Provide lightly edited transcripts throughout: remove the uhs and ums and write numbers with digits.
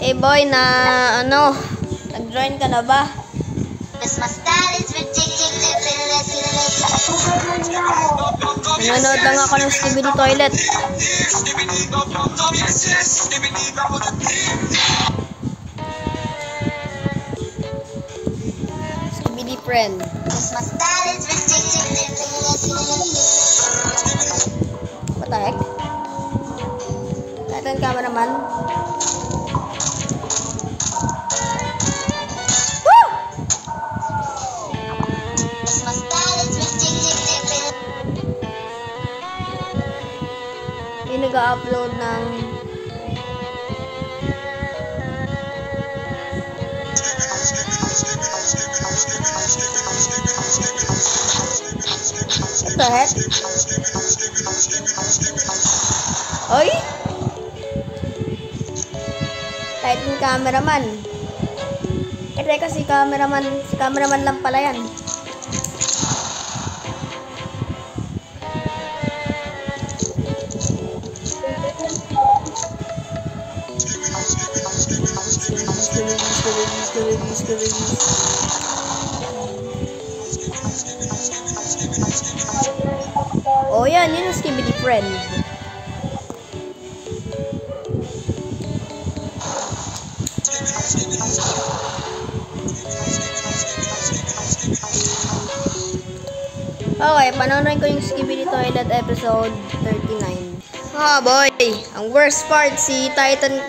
Eh boy, na ano, nag-join ka na ba? Nanonood lang ako ng Skibidi Toilet. Skibidi Friend. What the heck? Titan cameraman. Yung nag-upload ng what the heck? Oy! Titan cameraman. Teka, si cameraman lang pala yan. Oh yan, yun yung Skibidi Friend. Okay, panoorin ko yung Skibidi Toilet episode 39. Ah boy, ang worst part si Titan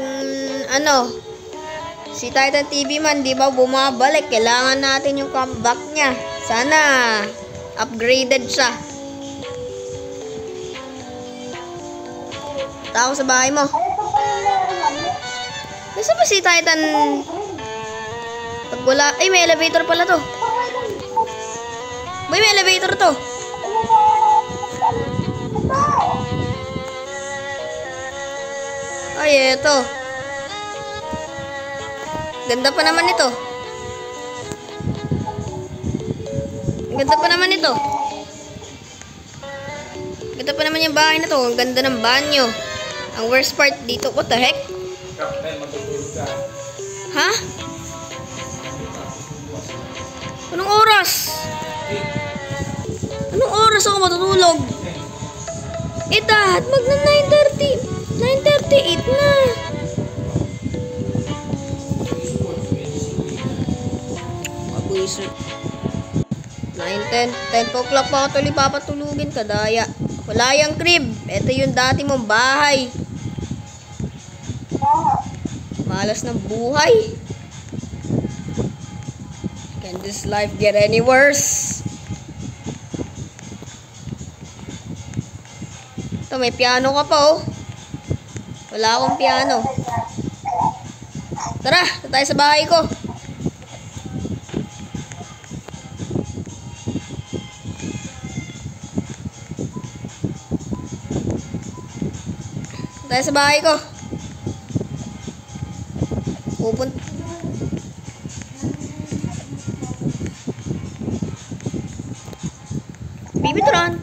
si Titan TV man, di ba bumabalik? Kailangan natin yung comeback niya. Sana upgraded siya. Tao sa bahay mo. Nasa ba si Titan? Pag wala, ay may elevator pala to. Boy, may elevator to. Ay, eto. Ganda pa naman ito. Ganda pa naman ito. Ganda pa naman yung bahay na to. Ang ganda ng banyo. Ang worst part dito, what the heck? Ha? Anong oras? Anong oras ako matutulog? Dad, magna 9:30. 9:38 na. Mabwisit. 9:10. 10 o'clock pa ako tuloy papatulugin. Kadaya. Wala yung crib. Ito yung dati mong bahay. Malas ng buhay. Can this life get any worse? Ito, may piano ka pa oh. Wala akong piano. Tara, tayo sa bahay ko. Tayo sa bahay ko. Pupunta.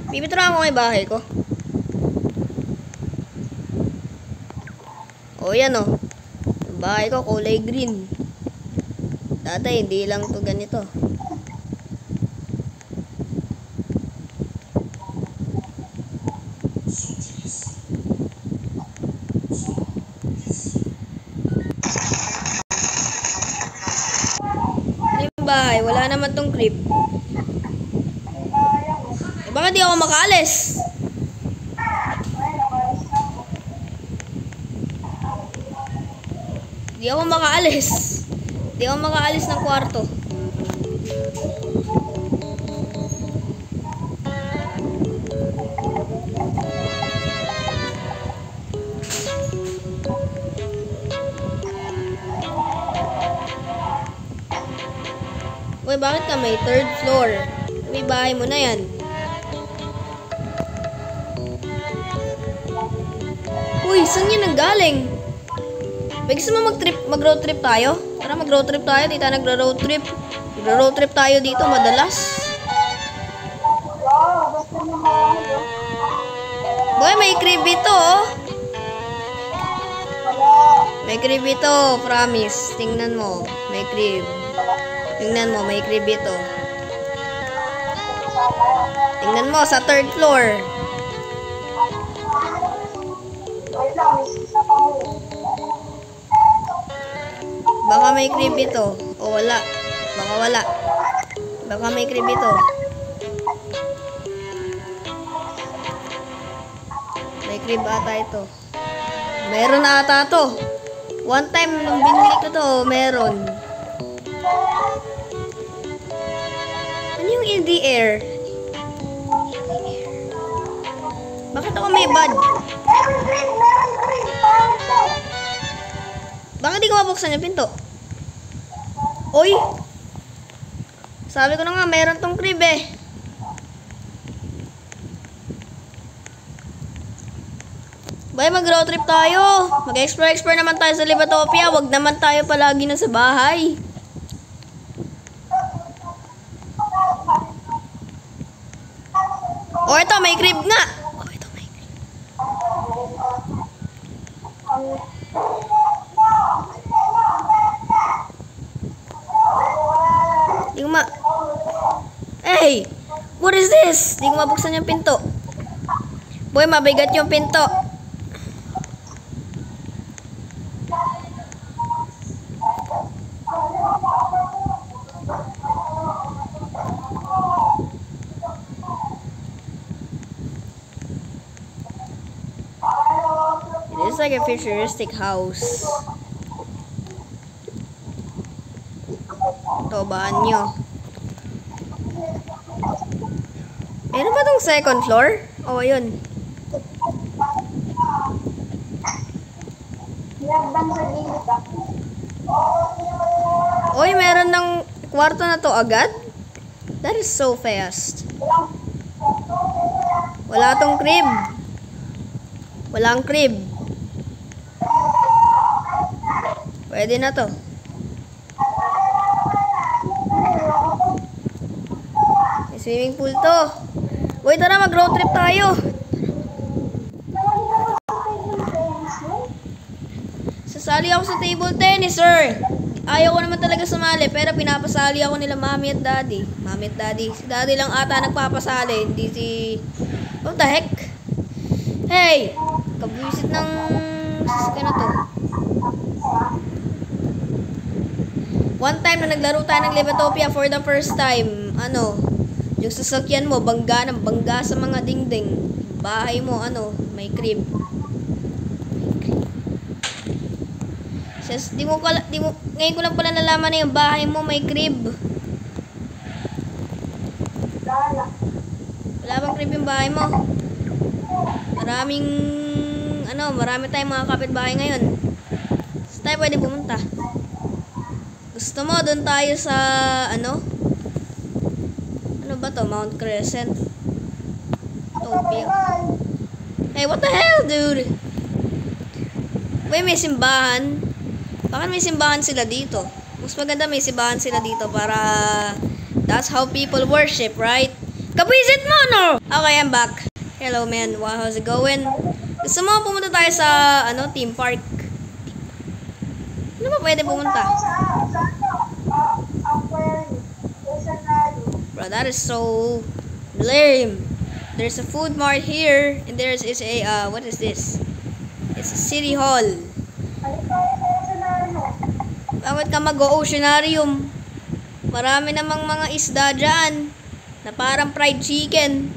Bibituran ko may bahay ko. O yan o. Yung bahay ko kulay green. Dati hindi lang to ganito. Yung bahay, wala naman tong crib. Baka di ako makaalis. Di ako makaalis ng kwarto. Uy, bakit ka may third floor? May bahay mo na yan. Uy, saan yun nanggaling? May gusto mo mag-road trip tayo? Tara, mag-road trip tayo. Tita, nag-road trip. Mag-road trip tayo dito, madalas. Boy, may crib ito, oh. May crib ito, promise. Tingnan mo, may crib. Tingnan mo, may crib ito. Tingnan mo, sa 3rd floor. Baka may crib ito. O wala. Baka wala. Baka may crib ito. May crib ata ito. Meron ata to. One time nung binili ko to, meron. Ano yung in the air? Bakit ako may bad? Bakit di ko mabuksan yung pinto? Oy! Sabi ko na nga, meron tong crib eh. Bay, mag-road trip tayo. Mag-explore naman tayo sa Libatopia. Wag naman tayo palagi na sa bahay. Oh, ito, may crib nga. Oh, ito, may crib. Di ko ma... Hey! What is this? Di ko mabuksan yung pinto. Boy, mabigat yung pinto. It's like a futuristic house. Ito, banyo. Meron ba tong 2nd floor? Oh, ayun. Oy, meron ng kwarto na to agad? That is so fast. Wala tong crib. Walang crib. Pwede na to. May swimming pool to. Uy, tara, mag-road trip tayo. Sasali ako sa table tennis, sir. Ayaw ko naman talaga sumali, pero pinapasali ako nila mami at daddy. Mami at daddy. Si daddy lang ata nagpapasali, hindi si... What the heck? Hey! Kabuisit ng... Sasakyan na to. One time na naglaro tayo ng Libatopia for the first time, ano, yung sasakyan mo, bangga ng bangga sa mga dingding. Bahay mo, ano, may crib. Ngayon ko lang pala nalaman na yung bahay mo may crib. Wala bang crib yung bahay mo? Marami tayong mga kapitbahay ngayon. Saan tayo pwede pumunta? Gusto mo, doon tayo sa, ano ba to? Mount Crescent. Topia. Hey, what the hell, dude? Uy, may simbahan. Bakit may simbahan sila dito? Mas maganda may simbahan sila dito para that's how people worship, right? Kapisit mo, no? Okay, I'm back. Hello, man. How's it going? Gusto mo pumunta tayo sa, theme park? Ano ba pwede pumunta? Bro, that is so lame. There's a food mart here, and there's a, what is this? It's a city hall. Bakit ka mag-oceanarium? Marami namang mga isda dyan na parang fried chicken.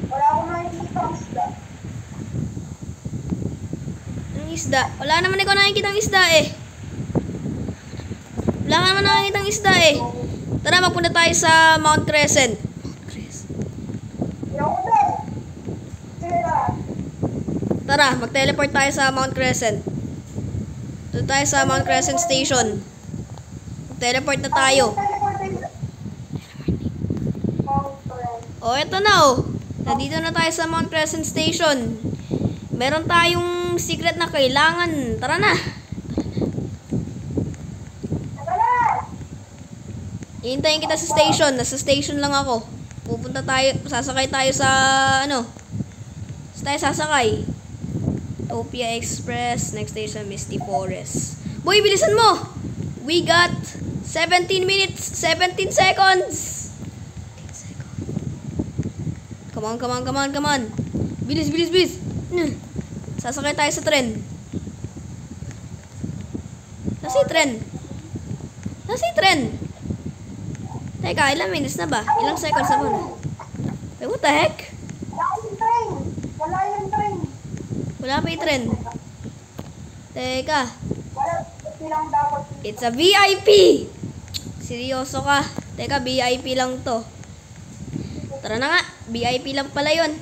Wala akong nakikita ang isda. Anong isda? Wala naman ikaw nakikita ang isda eh. Wala ka naman nakikita ang isda eh. Tara, magpunta tayo sa Mount Crescent. Tara, mag-teleport tayo sa Mount Crescent. Doon tayo sa Mount Crescent Station. Mag-teleport na tayo. Oh, eto na oh. Nandito na tayo sa Mount Crescent Station. Meron tayong secret na kailangan. Tara na. Ihintayin kita sa station. Nasa station lang ako. Pupunta tayo, sasakay tayo sa, Saan tayo sasakay? Opia Express. Next station, Misty Forest. Boy, bilisan mo! We got 17 minutes, 17 seconds. Come on, come on, come on, come on. Bilis, bilis, bilis. Sasakay tayo sa tren. Nasa yung tren? Nasa yung tren? Teka, ilang minutes na ba? Ilang seconds na ba na? Wait, what the heck? Wala yung train. Wala yung train. Wala pa yung tren. Teka. Wala silang dapat. It's a VIP! Seryoso ka. Teka, VIP lang to. Tara na nga. VIP lang pala yun.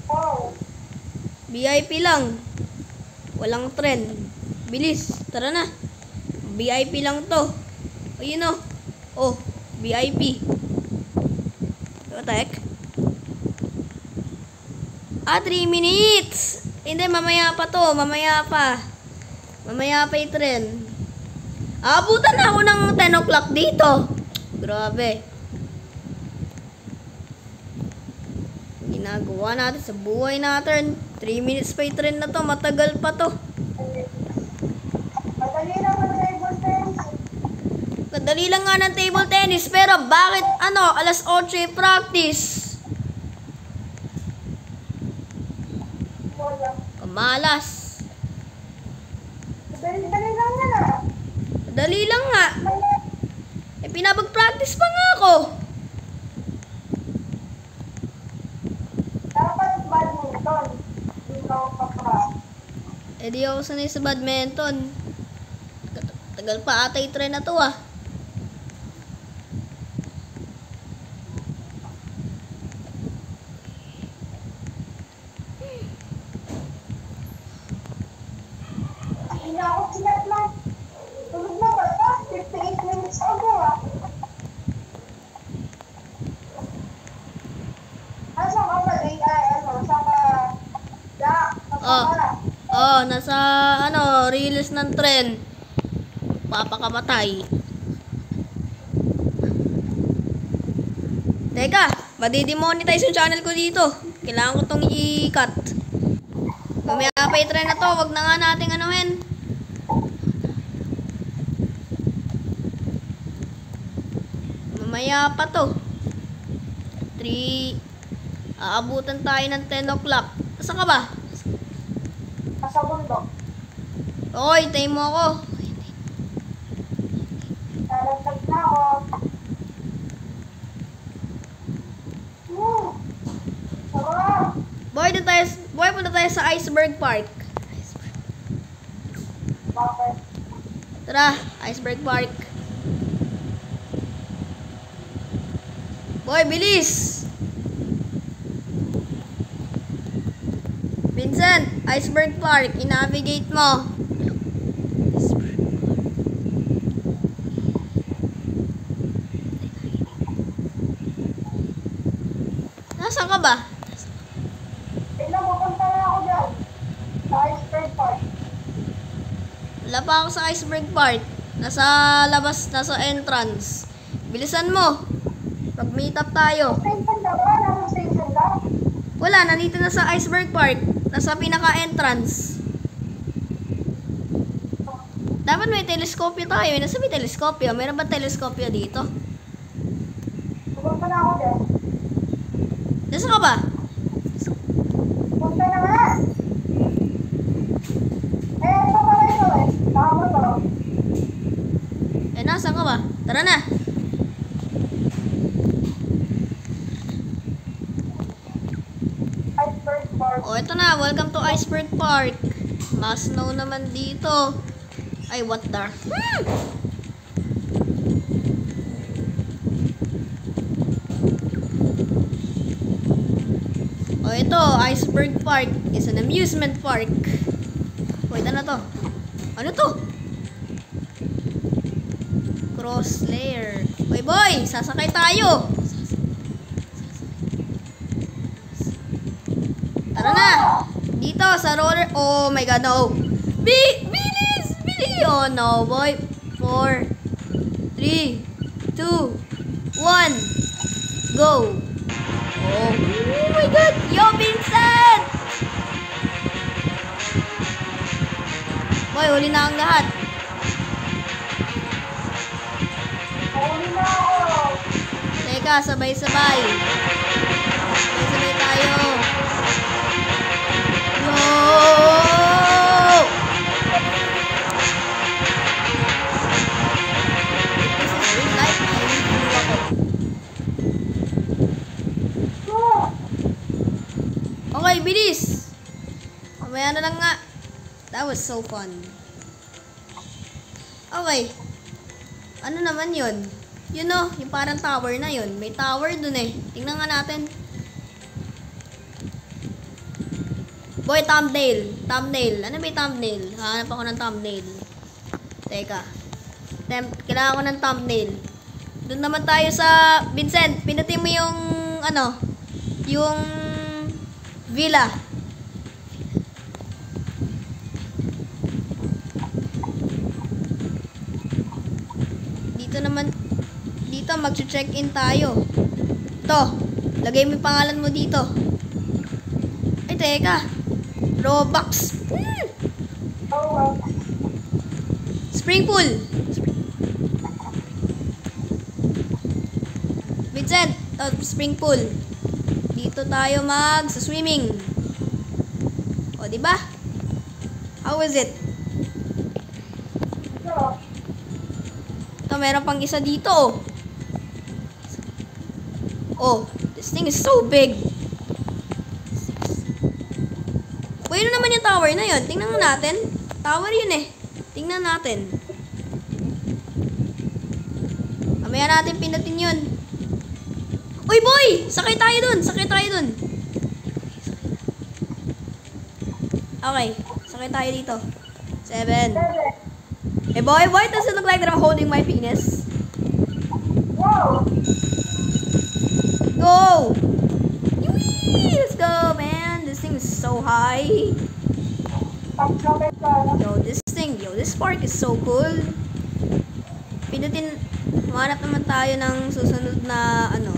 Oh. VIP lang. Walang tren. Bilis. Tara na. VIP lang to. O, yun o. Oh, VIP. What the heck? 3 minutes! Hindi, mamaya pa to. Mamaya pa. Mamaya pa yung tren. Abutan na ako ng 10 o'clock dito. Grabe. Ginagawa natin sa buhay natin. 3 minutes pa yung tren na to. Matagal pa to. Madali lang ang table tennis. Kadali lang nga ng table tennis. Pero bakit alas 8 practice? Wala. Kamalas. Dali lang yan ah. Dali lang nga. Pinapag-practice pa nga ako. Dapat badminton. Ikaw pa pa. Di ako sanay sa badminton. Tagal pa ata yung tren na to ah. Hindi na ako silat na. Tulog na ba ito? 58 minutes ago ah. Asa ka ba? Saan ka? Nasa release ng tren. Papakamatay. Teka, madidemonetize yung channel ko dito. Kailangan ko tong i-cut. Mamaya pa yung tren na to. Wag na nga nating anuhin. Mamaya pa to. 3. Aabutan tayo ng 10 o'clock. Saan ka ba? Nasa bundok. Oy, tayo mo ako. Nalagtag na ako. Sarap. Boy, punta tayo sa Iceberg Park. Bakit? Tara, Iceberg Park. Boy, bilis! Vincent, Iceberg Park, i-navigate mo. Nasaan ka ba? Tignan mo, punta na ako dyan. Sa Iceberg Park. Wala pa ako sa Iceberg Park. Nasa labas, nasa entrance. Bilisan mo. Mag-meet up tayo. Station ka ba? Nasa station ka? Wala, nandito na sa Iceberg Park. Nasa pinaka-entrance. Dapat may teleskopyo tayo. Nasa may teleskopyo? Meron ba teleskopyo dito? Pupunta na ako dyan. Nasaan ka ba? Punta na nga. Ito pala ito eh. Tama to. Nasaan ka ba? Tara na. Iceberg Park. Ito na. Welcome to Iceberg Park. Mas snow naman dito. Ay, what the? Ito, Iceberg Park is an amusement park. Wait, ano to? Ano to? Cross layer. Boy, boy, sasakay tayo. Tara na. Dito sa roller. Oh my god, no. Bilis! Bilis! Oh no, boy. 4, 3, 2, 1. Go. Oh my God! Yo, Vincent! Boy, huli na ang lahat. Huli na ako. Teka, sabay-sabay. Sabay-sabay tayo. Yo! This is real life. Ay, hindi ako. Okay, bilis! Mamaya na lang nga. That was so fun. Okay. Ano naman yun? You know, yung parang tower na yun. May tower dun eh. Tingnan nga natin. Boy, thumbnail. Thumbnail. Ano ba yung thumbnail? Hanap ako ng thumbnail. Teka. Kailangan ko ng thumbnail. Doon naman tayo sa... Vincent, pinutin mo yung... Ano? Yung... Villa. Dito naman... Dito, mag-check-in tayo. Ito. Lagay mo yung pangalan mo dito. Ay, teka. Robux. Spring pool. Vincent, spring pool. Dito tayo mag-swimming. O, di ba? How is it? Ito, meron pang isa dito. Oh, this thing is so big. Uy, ano naman yung tower na yun? Tingnan nga natin. Tower yun eh. Tingnan natin. Mamaya natin pindutin yun. Uy, boy! Sakay tayo dun! Sakay tayo dun! Okay. Sakay tayo dito. 7. Hey, boy, why does it look like that I'm holding my penis? Whoa! Go! Yee! Let's go, man! This thing is so high. Yo, this park is so cool. Pindutin, humanap naman tayo ng susunod na, ano.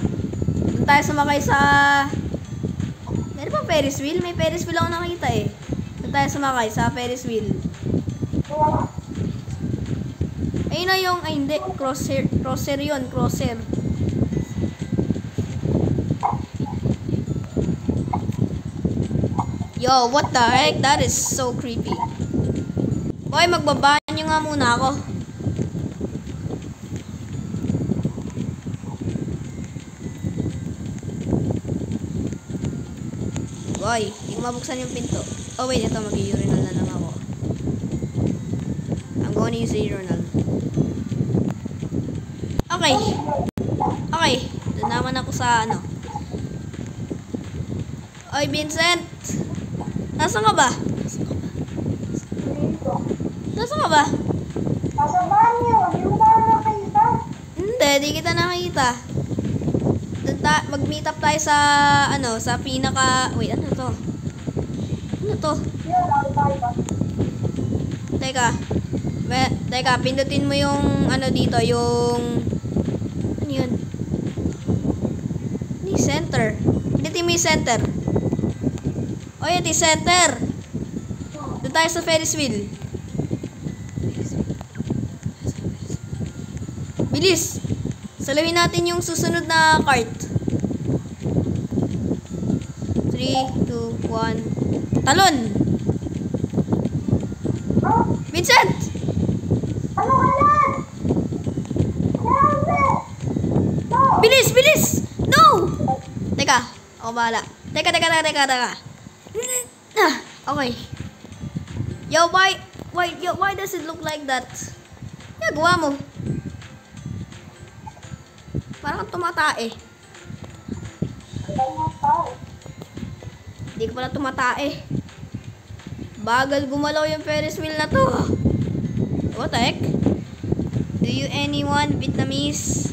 Doon tayo sumakay sa... Meron bang Ferris wheel? May Ferris wheel ako nakita eh. Doon tayo sumakay sa Ferris wheel. Ayun na yung, ay hindi, crosser yun, crosser. Yo, what the heck? That is so creepy. Boy, magbabanyo nga muna ako. Boy, hindi ko mabuksan yung pinto. Oh wait, ito, mag-urinal na lang ako. I'm going to use the urinal. Okay. Okay, doon naman ako sa ano. Oy, Vincent! Nasaan ka ba? Nasaan ka ba? Nasa banyo. Di mo ba nakita? Hindi, di kita nakita. Mag-meet up tayo sa, ano, sa pinaka... Wait, ano to? Ano to? Teka, pindutin mo yung, ano dito, yung... Ano yun? Ano yung center? Pindutin mo yung center. O, yan, yung center. Doon tayo sa Ferris wheel. Bilis! Salawin natin yung susunod na cart. 3, 2, 1. Talon! Vincent! Ano ka lang? No! Bilis! Bilis! No! Teka, ako bahala. Teka. Okay. Yo, why does it look like that? Gawa mo. Parang tumatae. Hindi ko pala tumatae. Bagal gumalaw yung Ferris wheel na to. What the heck? Do you anyone Vietnamese?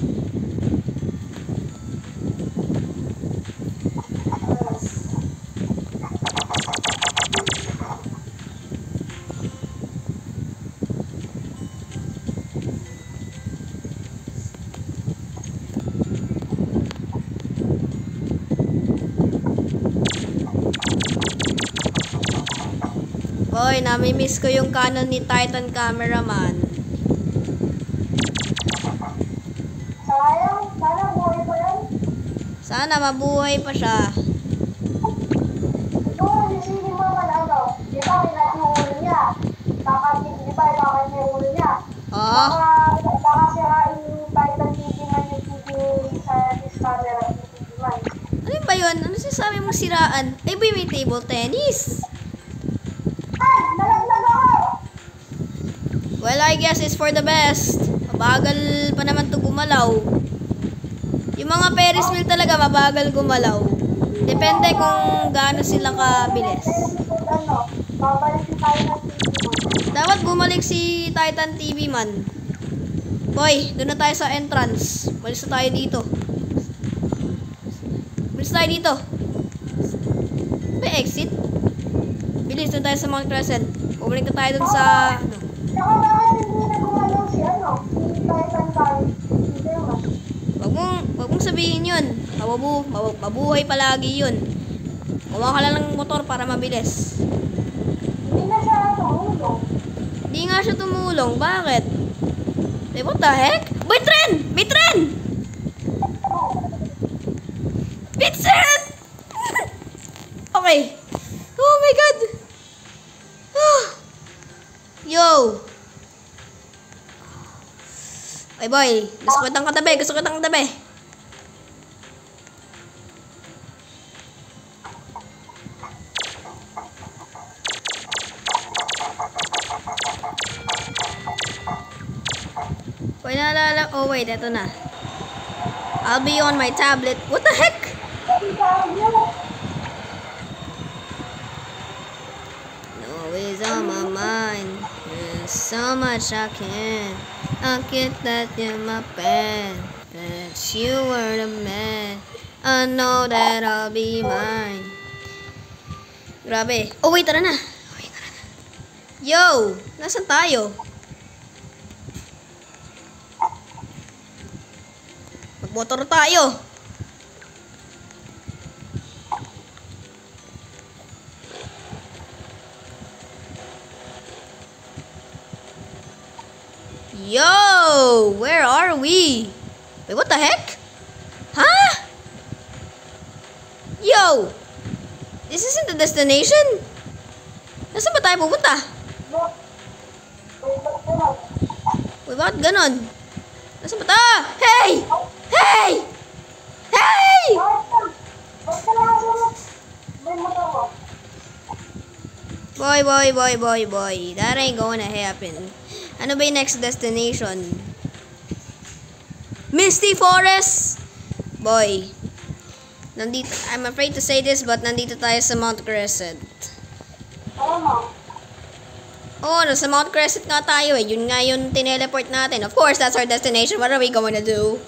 Boy, nami-miss ko yung Canon ni Titan cameraman. Sayang, sana buhay pa yan. Sana mabuhay pa siya. Ito, sisili mo naman ano. Di ba, kailan yung ulo niya? Di ba, kailan yung ulo niya? Oo. Baka sirain yung Titan TV man yung TV sa camera TV man. Ano ba yun? Ano sinasabi mong siraan? Ay, boy, may table tennis. Ay, nalaglag ako! Well, I guess it's for the best. Mabagal pa naman to gumalaw. Yung mga Ferris wheel talaga mabagal gumalaw. Depende kung gaano sila kabilis. Ano, babalik si Titan TV man. Dapat bumalik si Titan TV man. Boy, doon na tayo sa entrance. Malis na tayo dito. Malis tayo dito. May exit? Bilis, doon tayo sa Mount Crescent. Bumalik na tayo doon sa... Ano? Saka bakit hindi na gumalaw si ano? Si Titan TV man. Wag mong sabihin yun. Mabuhay palagi yun. Kuha ka lang ng motor para mabilis. Hindi na siya tumulong. Hindi nga siya tumulong. Bakit? Eh, what the heck? May tren! May tren! Vincent! Okay. Oh my God! Yo! Ay boy, gusto ko itang katabi. Gusto ko itang katabi. Boy, naalala. Oh wait, eto na. I'll be on my tablet. What the heck? No, it's on my mind. There's so much I can. I'll get that in my bed. That you were the man. I know that I'll be mine. Grabe. Oh wait, tara na. Wait, tara na. Yo! Nasaan tayo? Magmotor tayo. Yo! Where are we? Wait, what the heck? Huh? Yo! This isn't the destination? Nasaan ba tayo pupunta? Wait, bakit ganon? Nasaan ba tayo? Hey! Hey! Hey! Boy. That ain't gonna happen. Ano ba yung next destination? Misty Forest! Boy. Nandito, I'm afraid to say this, but nandito tayo sa Mount Crescent. Oh, nasa Mount Crescent nga tayo eh. Yun nga yung tineleport natin. Of course, that's our destination. What are we gonna do?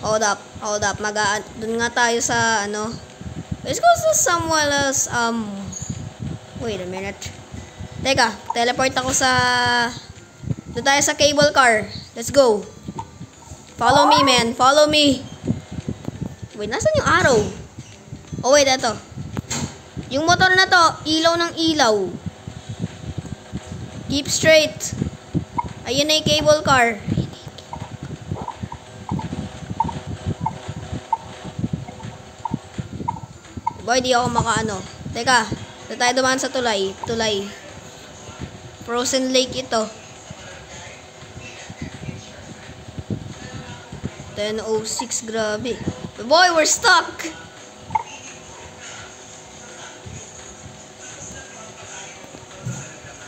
Hold up. Dun nga tayo sa, ano. Let's go to somewhere else. Wait a minute. Teka, teleport ako sa... Doon tayo sa cable car. Let's go. Follow me, man. Follow me. Wait, nasan yung arrow? Oh, wait, eto. Yung motor na to, ilaw ng ilaw. Keep straight. Ayun na yung cable car. Boy, di ako makaano. Teka, doon tayo dumaan sa tulay. Frozen lake ito. 10:06, grabe. Boy, we're stuck!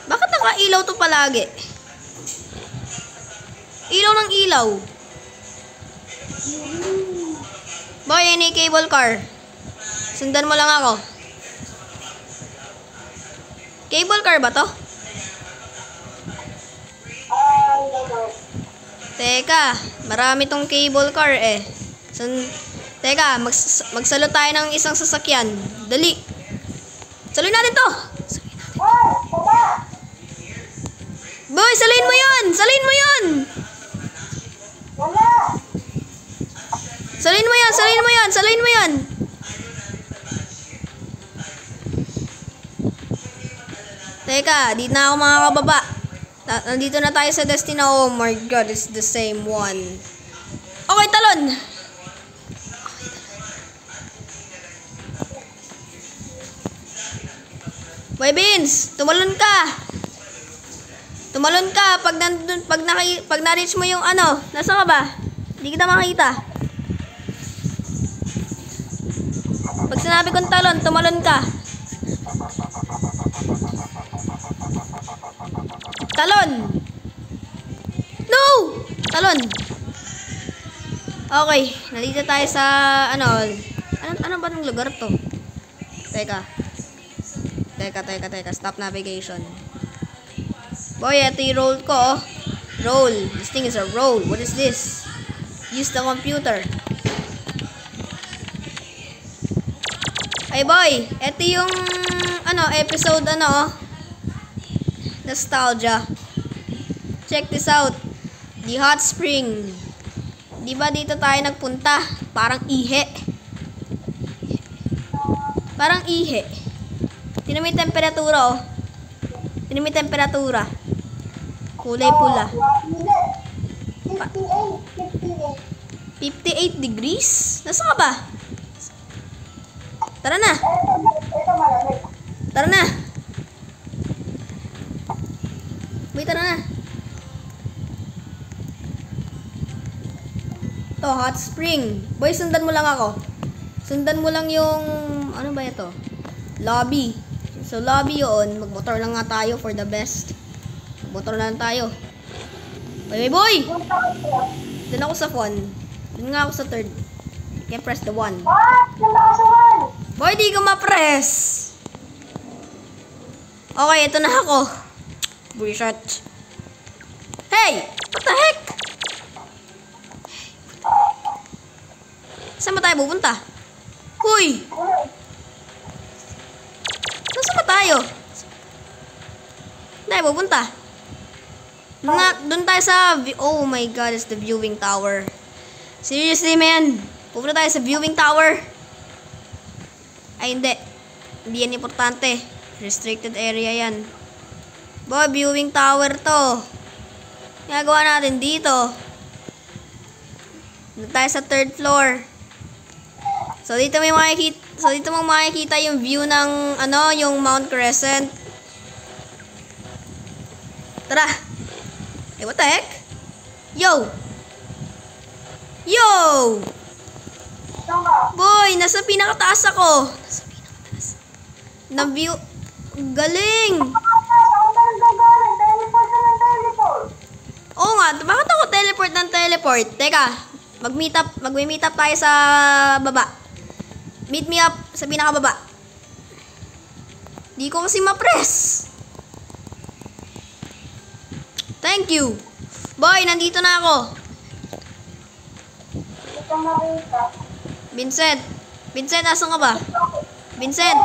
Bakit naka-ilaw to palagi? Ilaw ng ilaw. Boy, yun yung cable car. Sundan mo lang ako. Cable car ba to? Teka, marami tong cable car eh. Teka, magsalo tayo ng isang sasakyan. Dali. Saluin natin to. Boy, saluin mo yun! Saluin mo yun! Saluin mo yun! Teka, di na ako makakababa. Nandito na tayo sa Destiny. Oh my god, it's the same one. Okay, talon! Boy Beans, tumalon ka! Tumalon ka pag na-reach mo yung ano. Nasaan ka ba? Hindi kita makita. Pag sinabi kong talon, tumalon ka. Talon! No! Talon! Okay, nandito tayo sa ano ba ng lugar to? Teka, stop navigation. Boy, ito yung roll ko, oh. Roll. This thing is a roll. What is this? Use the computer. Ay, boy. Ito yung, episode, nostalgia. Check this out. The hot spring. Di ba dito tayo nagpunta? Parang ihe. Parang ihe. Tingnan mo yung temperatura, oh. Tingnan mo yung temperatura. Kulay pula. 58 degrees? Nasaan ka ba? Tara na. Tara na. Boy, tara na. To, hot spring. Boy, sundan mo lang ako. Sundan mo lang yung, ano ba ito? Lobby. So, lobby yun. Magmotor lang nga tayo for the best. Magmotor lang tayo. Boy! Doon ako sa phone. Doon nga ako sa third. You can press the 1. Boy, di ko ma-press. Okay, ito na ako. Bullshit. Hey! What the heck? Saan ba tayo pupunta? Huy! Saan ba tayo? Saan tayo pupunta? Doon tayo sa... Oh my god, it's the viewing tower. Seriously, man? Pupunta tayo sa viewing tower? Ay, hindi. Hindi yan importante. Restricted area yan. Boy, viewing tower to. Ginagawa natin dito. Doon tayo sa 3rd floor. So, dito mo makikita yung view ng, yung Mount Crescent. Tara! Eh, what the heck? Yo! Yo! Boy, nasa pinakataas ako. Nasa pinakataas. Na view. Galing! Oo nga, bakit ako teleport ng teleport? Teka, mag-meet up tayo sa baba. Meet me up sa pinakababa. Di ko kasi ma-press. Thank you. Boy, nandito na ako. Vincent. Vincent, nasan ka ba? Vincent.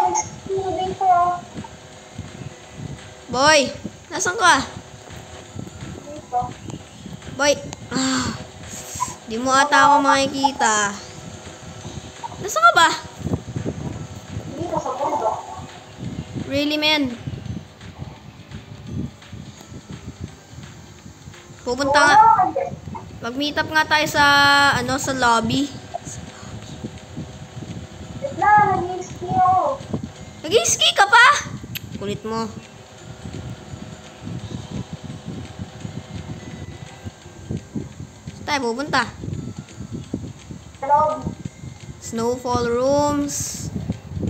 Boy, nasan ka? Boy. Di mo ata ako makikita. Nasan ka ba? Really, man? Pupunta nga. Mag-meet up nga tayo sa, sa lobby. Nag-ski ka pa? Kulit mo. Saan tayo pupunta? Snowfall rooms,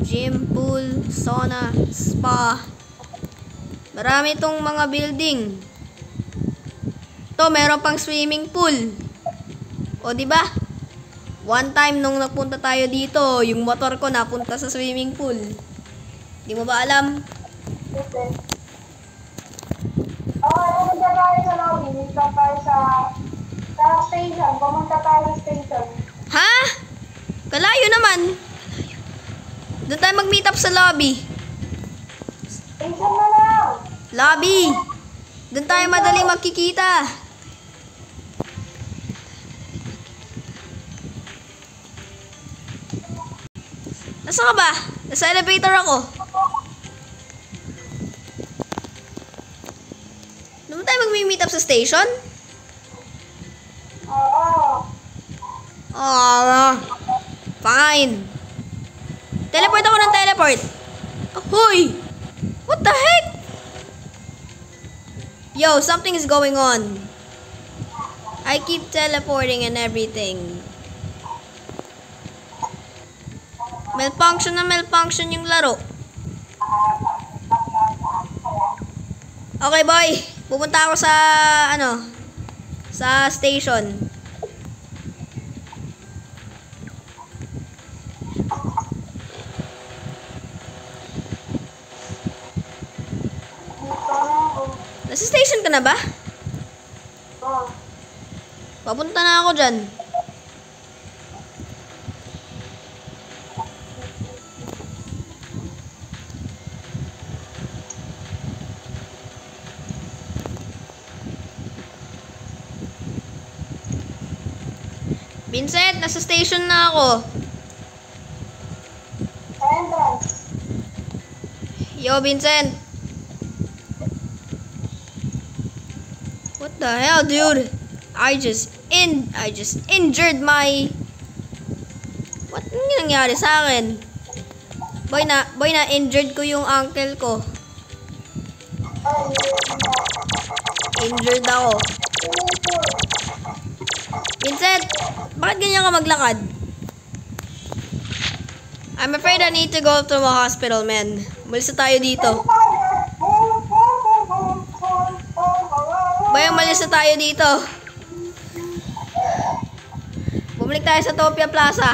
gym, pool, sauna, spa. Marami itong mga building. To, meron pang swimming pool. O, di ba? One time nung napunta tayo dito, yung motor ko napunta sa swimming pool. Di mo ba alam? Pumunta tayo sa lobby. Pumunta tayo sa station. Pumunta tayo sa station. Ha? Kalayo naman. Doon tayo mag-meet up sa lobby. Station na lang. Lobby. Doon tayo madaling magkikita. Nasaan ka ba? Nasa elevator ako. up sa station? Oo. Fine. Teleport ako ng teleport. Hoy! What the heck? Yo, something is going on. I keep teleporting and everything. Malfunction na malfunction yung laro. Okay, boy. Pupunta ako sa, sa station. Nasa station ka na ba? Oo. Papunta na ako dyan. Vincent, nasa station na ako. Sa entrance. Yo, Vincent. What the hell, dude? I just injured my... What nangyari sa akin? Boy, na injured ko yung ankle ko. Injured ako. Vincent, bakit ganyan ka maglakad? I'm afraid I need to go to a hospital, man. Umalis na tayo dito. Boy, umalis na tayo dito. Bumalik tayo sa Topia Plaza.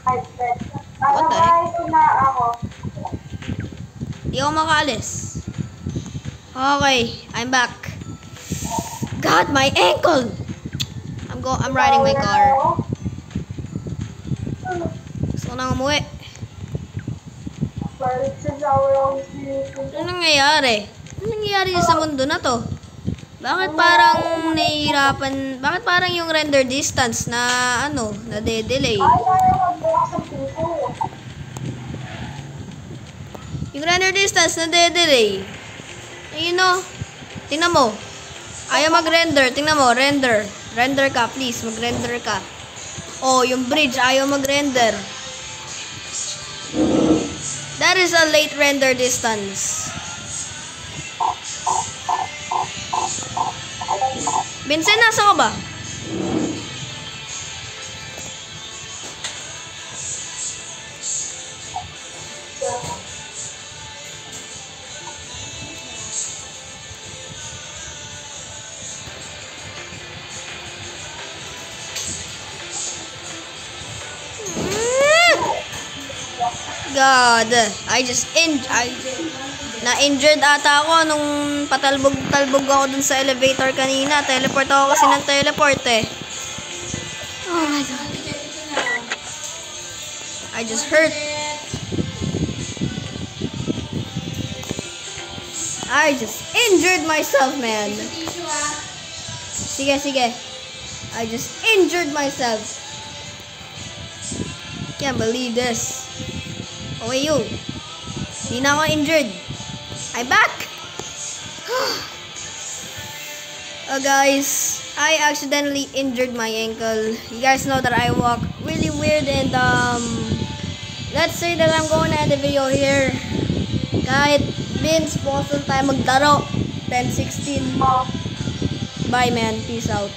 What the heck? Na ako. Di ako makaalis. Okay, I'm back. God, my ankle! I'm riding my car. Gusto ko nang umuwi. Ano nangyayari? Ano nangyayari sa mundo na to? Bakit parang nahihirapan? Bakit parang yung render distance na nade-delay? Yung render distance nade-delay. Ayun o. Tingnan mo. Ayaw mag-render. Tingnan mo, render. Render ka, please. Mag-render ka. Oh, yung bridge, ayaw mag-render. That is a late render distance. Vincent, nasa ka ba? God, na-injured ata ako nung patalbog-talbog ako dun sa elevator kanina. Teleport ako kasi ng teleport eh. Oh my God. I just hurt. I just injured myself, man. Sige, sige. I just injured myself. Can't believe this. Okay, you. Hindi na ako injured. I'm back! Oh, guys. I accidentally injured my ankle. You guys know that I walk really weird and, let's say that I'm going to end the video here. Kahit Vince, bukas tayo magdaro. 10-16. Bye, man. Peace out.